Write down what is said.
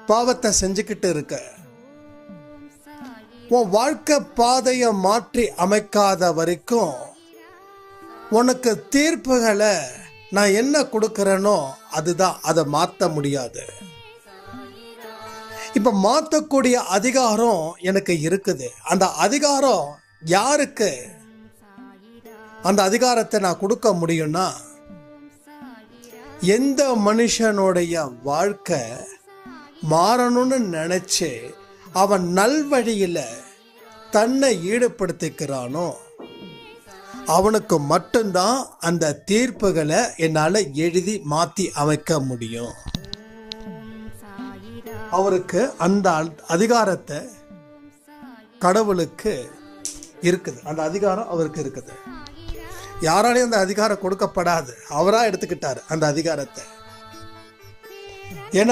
பாவத்தை செஞ்சுக்கிட்டு இருக்க, உன் வாழ்க்கை பாதையை மாற்றி அமைக்காத வரைக்கும் உனக்கு தீர்ப்புகளை நான் என்ன கொடுக்கறேனோ அதுதான், அதை மாற்ற முடியாது. இப்ப மாற்றக்கூடிய அதிகாரம் எனக்கு இருக்குது. அந்த அதிகாரம் யாருக்கு அந்த அதிகாரத்தை நான் கொடுக்க முடியும்னா, எந்த மனுஷனுடைய வாழ்க்கை மாறணும்னு நினைச்சு அவன் நல்வழியில தன்னை ஈடுபடுத்திக்கிறானோ அவனுக்கு மட்டும்தான் அந்த தீர்ப்புகளை என்னால் எழுதி மாற்றி அமைக்க முடியும். அவருக்கு அந்த அதிகாரத்தை கடவுளுக்கு இருக்குது, அந்த அதிகாரம் அவருக்கு இருக்குது. யாராலையும் அந்த அதிகாரம் கொடுக்கப்படாது, அவராக எடுத்துக்கிட்டாரு அந்த அதிகாரத்தை.